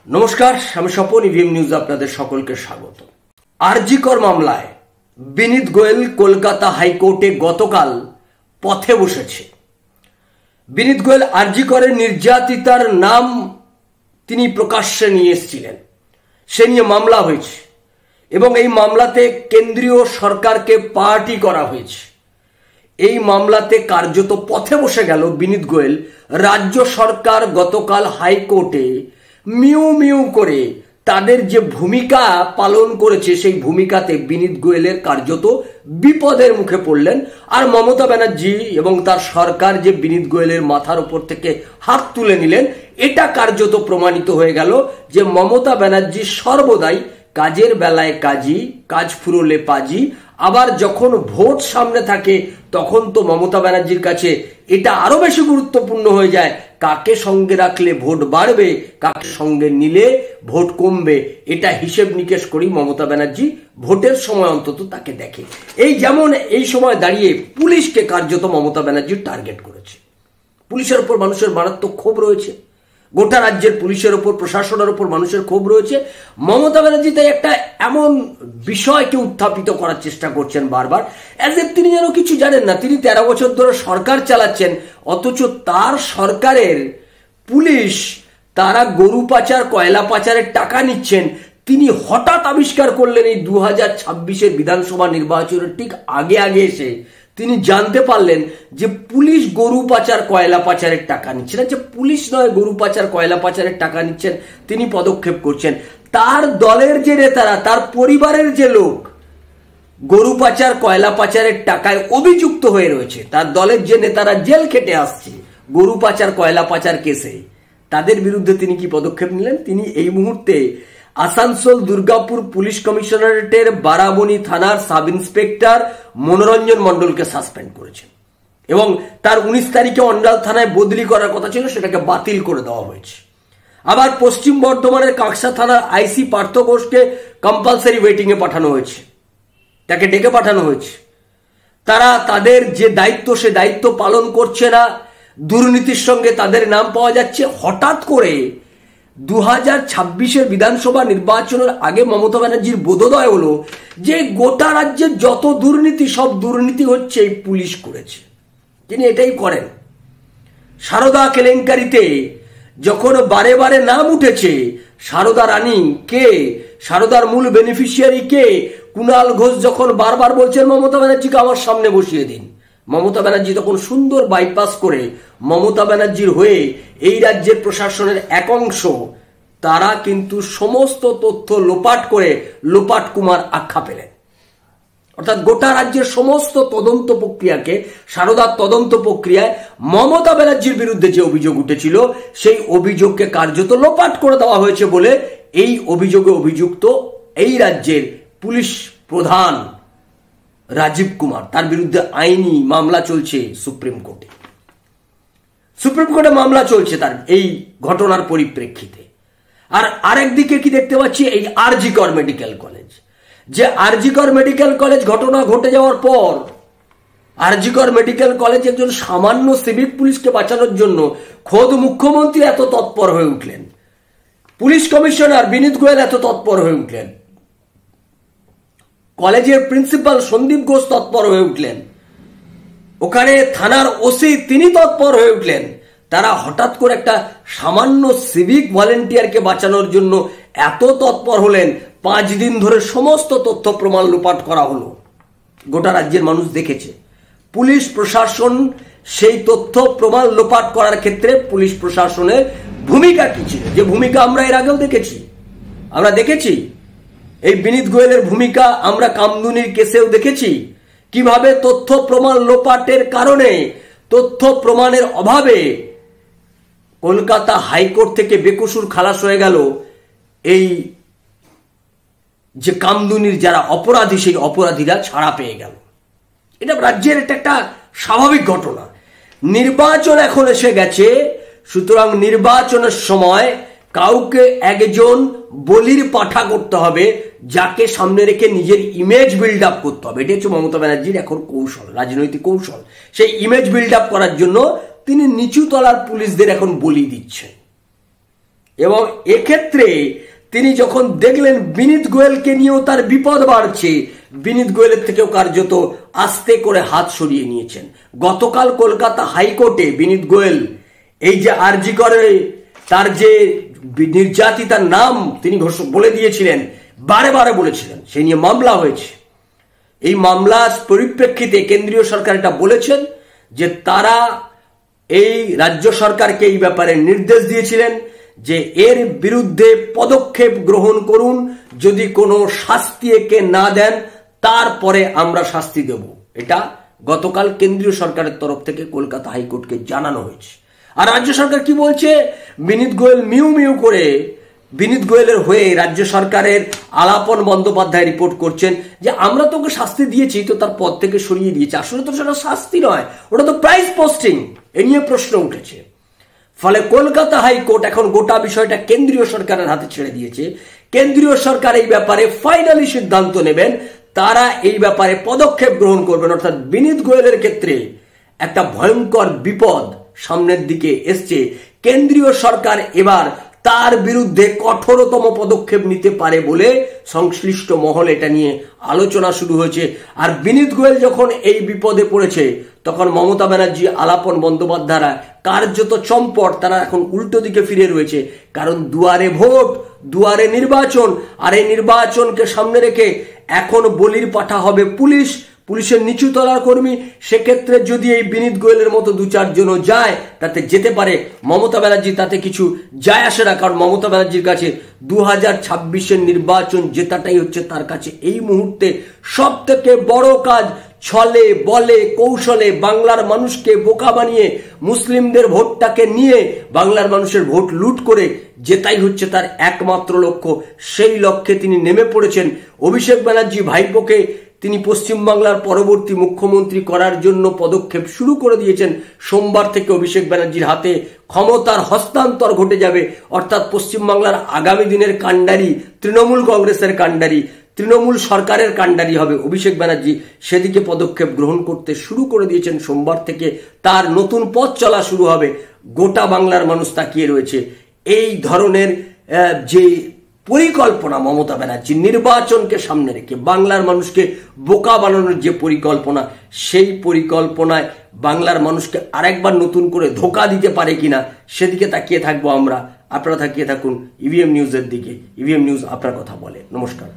নমস্কার, আমি Swapan. EVM news আপনাদের সকলকে স্বাগত। আরজি কর মামলায় বিনীত গোয়েল কলকাতা হাইকোর্টে গতকাল পথে বসেছে। বিনীত গোয়েল আরজি করের নির্যাতিতার নাম তিনি প্রকাশ্যে নিয়ে এসেছিলেন, সে নিয়ে মামলা হয়েছে এবং এই মামলাতে কেন্দ্রীয় সরকারকে পার্টি করা হয়েছে। এই মামলাতে কার্যত পথে বসে গেল বিনীত গোয়েল। রাজ্য সরকার গতকাল হাইকোর্টে মিউ মিউ করে তাদের যে ভূমিকা পালন করেছে সেই ভূমিকাতে বিনীত গোয়েলের কার্যত বিপদের মুখে পড়লেন। আর মমতা ব্যানার্জি এবং তার সরকার যে বিনীত গোয়েলের মাথার উপর থেকে হাত তুলে নিলেন, এটা কার্যত প্রমাণিত হয়ে গেল যে মমতা ব্যানার্জি সর্বদাই কাজের বেলায় কাজী, কাজ ফুরোলে পাজি। আবার যখন ভোট সামনে থাকে তখন তো মমতা ব্যানার্জির কাছে এটা আরো বেশি গুরুত্বপূর্ণ হয়ে যায়, কাকে সঙ্গে রাখলে ভোট বাড়বে, কাকে সঙ্গে নিলে ভোট কমবে। এটা হিসেব নিকেশ করি মমতা ব্যানার্জি ভোটের সময় অন্তত তাকে দেখে। এই যেমন এই সময় দাঁড়িয়ে পুলিশকে কার্যত মমতা ব্যানার্জি টার্গেট করেছে। পুলিশের উপর মানুষের মারাত্মক ক্ষোভ রয়েছে, গোটা রাজ্যের পুলিশের উপর, প্রশাসনের উপর মানুষের ক্ষোভ রয়েছে। মমতা ব্যানার্জি তাই একটা এমন বিষয়কে উত্থাপিত করার চেষ্টা করছেন বারবার, অ্যাজ এফ তিনি যেন কিছু জানেন না। তিনি 13 বছর ধরে সরকার চালাচ্ছেন, অথচ তার সরকারের পুলিশ তারা গরু পাচার, কয়লা পাচারের টাকা নিচ্ছেন। তিনি হঠাৎ আবিষ্কার করলেন এই 2026-এর বিধানসভা নির্বাচনের ঠিক আগে আগে এসে তিনি জানতে পারলেন যে পুলিশ গরু পাচার, কয়লা পাচারের টাকা নিচ্ছে না, যে পুলিশ নয় গরু পাচার, কয়লা পাচারের টাকা নিচ্ছেন, তিনি পদক্ষেপ করছেন। তার দলের যে নেতারা, তার পরিবারের যে লোক গরু পাচার, কয়লা পাচারের টাকায় অভিযুক্ত হয়ে রয়েছে, তার দলের যে নেতারা জেল খেটে আসছে গরু পাচার, কয়লা পাচার কেসে, তাদের বিরুদ্ধে তিনি কি পদক্ষেপ নিলেন? তিনি এই মুহূর্তে আসানসোল দুর্গাপুর পুলিশ কমিশনারেটের বারাবণী থানার সাব ইন্সপেক্টর মনোরঞ্জন মণ্ডলকে সাসপেন্ড করেছেন এবং তার 19 তারিখে অন্ডাল থানায় বদলি করার কথা ছিল, সেটাকে বাতিল করে দেওয়া হয়েছে। আবার পশ্চিম বর্ধমানের কাকসা থানার আইসি পার্থ ঘোষকে কম্পালসারি ওয়েটিং এ পাঠানো হয়েছে, তাকে ডেকে পাঠানো হয়েছে। তারা তাদের যে দায়িত্ব সে দায়িত্ব পালন করছে না, দুর্নীতির সঙ্গে তাদের নাম পাওয়া যাচ্ছে। হঠাৎ করে 2026-এর বিধানসভা নির্বাচনের আগে মমতা ব্যানার্জির বোধোদয় হলো যে গোটা রাজ্যের যত দুর্নীতি, সব দুর্নীতি হচ্ছে এই পুলিশ করেছে। তিনি এটাই করেন। সারদা কেলেঙ্কারিতে যখন বারে বারে নাম উঠেছে, সারদা রানী কে, সারদার মূল বেনিফিশিয়ারি কে, কুণাল ঘোষ যখন বারবার বলছেন মমতা ব্যানার্জিকে আমার সামনে বসিয়ে দিন, মমতা ব্যানার্জি তখন সুন্দর বাইপাস করে মমতা ব্যানার্জির হয়ে এই রাজ্যের প্রশাসনের এক অংশ তারা কিন্তু সমস্ত তথ্য লোপাট করে লোপাট কুমার আখ্যা পেলেন। অর্থাৎ গোটা রাজ্যের সমস্ত তদন্ত প্রক্রিয়াকে, সারদার তদন্ত প্রক্রিয়ায় মমতা ব্যানার্জির বিরুদ্ধে যে অভিযোগ উঠেছিল সেই অভিযোগকে কার্যত লোপাট করে দেওয়া হয়েছে বলে এই অভিযোগে অভিযুক্ত এই রাজ্যের পুলিশ প্রধান রাজীব কুমার, তার বিরুদ্ধে আইনি মামলা চলছে সুপ্রিম কোর্টে। সুপ্রিম কোর্টে মামলা চলছে তার এই ঘটনার পরিপ্রেক্ষিতে। আর আরেকদিকে কি দেখতে পাচ্ছি, এই আরজি কর মেডিকেল কলেজ, যে আরজি কর মেডিকেল কলেজ ঘটনা ঘটে যাওয়ার পর আরজি কর মেডিকেল কলেজ একজন সামান্য সিভিক পুলিশকে বাঁচানোর জন্য খোদ মুখ্যমন্ত্রী এত তৎপর হয়ে উঠলেন, পুলিশ কমিশনার বিনীত গোয়েল এত তৎপর হয়ে উঠলেন, কলেজের প্রিন্সিপাল সন্দীপ ঘোষ তৎপর হয়ে উঠলেন, ওখানে থানার ওসি তিনি তৎপর হয়ে উঠলেন। তারা হঠাৎ করে একটা সামান্য সিভিক ভলেন্টিয়ারকে বাঁচানোর জন্য এত তৎপর হলেন, 5 দিন ধরে সমস্ত তথ্য প্রমাণ লোপাট করা হলো। গোটা রাজ্যের মানুষ দেখেছে পুলিশ প্রশাসন সেই তথ্য প্রমাণ লোপাট করার ক্ষেত্রে পুলিশ প্রশাসনের ভূমিকা কি ছিল, যে ভূমিকা আমরা এর আগেও দেখেছি। আমরা দেখেছি এই বিনীত গোয়েলের ভূমিকা, আমরা কামদুনির কেসেও দেখেছি কিভাবে তথ্য প্রমাণ লোপাটের কারণে, তথ্য প্রমাণের অভাবে কলকাতা হাইকোর্ট থেকে বেকসুর খালাস হয়ে গেল এই যে কামদুনির যারা অপরাধী, সেই অপরাধীরা ছাড়া পেয়ে গেল। এটা রাজ্যের একটা স্বাভাবিক ঘটনা। নির্বাচন এখন এসে গেছে, সুতরাং নির্বাচনের সময় কাউকে একজন বলির পাঠা করতে হবে, যাকে সামনে রেখে নিজের ইমেজ বিল্ড আপ করতে হবে। এটা হচ্ছে মমতা ব্যানার্জির এখন কৌশল, রাজনৈতিক কৌশল। সেই ইমেজ বিল্ড আপ করার জন্য তিনি নিচু তলার পুলিশদের এখন বলি দিচ্ছেন। এবং এক্ষেত্রে তিনি যখন দেখলেন বিনীত গোয়েলকে নিয়েও তার বিপদ বাড়ছে, বিনীত গোয়েলের থেকেও কার্যত আস্তে করে হাত সরিয়ে নিয়েছেন। গতকাল কলকাতা হাইকোর্টে বিনীত গোয়েল এই যে আরজি করে তার যে নির্যাতিতার নাম তিনি বলে দিয়েছিলেন, বারে বারে বলেছিলেন, সেই নিয়ে মামলা হয়েছে। এই মামলার পরিপ্রেক্ষিতে কেন্দ্রীয় সরকার এটা বলেছেন যে তারা এই রাজ্য সরকারকে এই ব্যাপারে নির্দেশ দিয়েছিলেন যে এর বিরুদ্ধে পদক্ষেপ গ্রহণ করুন, যদি কোনো শাস্তি একে না দেন তারপরে আমরা শাস্তি দেব। এটা গতকাল কেন্দ্রীয় সরকারের তরফ থেকে কলকাতা হাইকোর্টকে জানানো হয়েছে। আর রাজ্য সরকার কি বলছে? বিনীত গোয়েল মিউ মিউ করে বিনীত গোয়েলের হয়ে রাজ্য সরকারের আলাপন বন্দ্যোপাধ্যায় রিপোর্ট করছেন যে আমরা তোকে শাস্তি দিয়েছি, তো তার পদ থেকে সরিয়ে দিয়েছি। আসলে তো সেটা শাস্তি নয়, ওটা তো প্রাইস পোস্টিং। এ নিয়ে প্রশ্ন উঠেছে। ফলে কলকাতা হাইকোর্ট এখন গোটা বিষয়টা কেন্দ্রীয় সরকারের হাতে ছেড়ে দিয়েছে। কেন্দ্রীয় সরকার এই ব্যাপারে ফাইনালি সিদ্ধান্ত নেবেন, তারা এই ব্যাপারে পদক্ষেপ গ্রহণ করবেন। অর্থাৎ বিনীত গোয়েলের ক্ষেত্রে একটা ভয়ঙ্কর বিপদ সামনের দিকে এসছে। কেন্দ্রীয় সরকার এবার তার বিরুদ্ধে কঠোরতম পদক্ষেপ নিতে পারে বলে সংশ্লিষ্ট মহল এটা নিয়ে আলোচনা শুরু হয়েছে। আর বিনীত গোয়েল যখন এই বিপদে পড়েছে তখন মমতা ব্যানার্জি, আলাপন বন্দ্যোপাধ্যায়রা কার্যত চম্পট, তারা এখন উল্টো দিকে ফিরে রয়েছে। কারণ দুয়ারে ভোট, দুয়ারে নির্বাচন, আর এই নির্বাচনকে সামনে রেখে এখন বলির পাঠা হবে পুলিশ, পুলিশের নিচু তলার কর্মী। সেক্ষেত্রে যদি এই বিনীত গোয়েলের মতো দু চারজনও যায়, তাতে যেতে পারে। মমতা ব্যানার্জি তাতে কিছু যায় আসে না, কারণ মমতা ব্যানার্জির কাছে 2026-এর নির্বাচন জেতাটাই হচ্ছে তার কাছে এই মুহূর্তে সব থেকে বড় কাজ। ছলে বলে কৌশলে বাংলার মানুষকে বোকা বানিয়ে মুসলিমদের ভোটটাকে নিয়ে বাংলার মানুষের ভোট লুট করে জেতাই হচ্ছে তার একমাত্র লক্ষ্য। সেই লক্ষ্যে তিনি নেমে পড়েছেন। অভিষেক ব্যানার্জি ভাইপোকে তিনি পশ্চিমবাংলার পরবর্তী মুখ্যমন্ত্রী করার জন্য পদক্ষেপ শুরু করে দিয়েছেন। সোমবার থেকে অভিষেক ব্যানার্জির হাতে ক্ষমতার হস্তান্তর ঘটে যাবে। অর্থাৎ পশ্চিমবাংলার আগামী দিনের কাণ্ডারি তৃণমূল কংগ্রেসের কাণ্ডারি, তৃণমূল সরকারের কাণ্ডারি হবে অভিষেক ব্যানার্জি। সেদিকে পদক্ষেপ গ্রহণ করতে শুরু করে দিয়েছেন। সোমবার থেকে তার নতুন পথ চলা শুরু হবে। গোটা বাংলার মানুষ তাকিয়ে রয়েছে এই ধরনের যে পরিকল্পনা মমতা ব্যানার্জি নির্বাচনকে সামনে রেখে বাংলার মানুষকে বোকা বানানোর যে পরিকল্পনা, সেই পরিকল্পনায় বাংলার মানুষকে আরেকবার নতুন করে ধোঁকা দিতে পারে কিনা সেদিকে তাকিয়ে থাকবো আমরা। আপনারা তাকিয়ে থাকুন ইভিএম নিউজের দিকে। ইভিএম নিউজ আপনার কথা বলে। নমস্কার।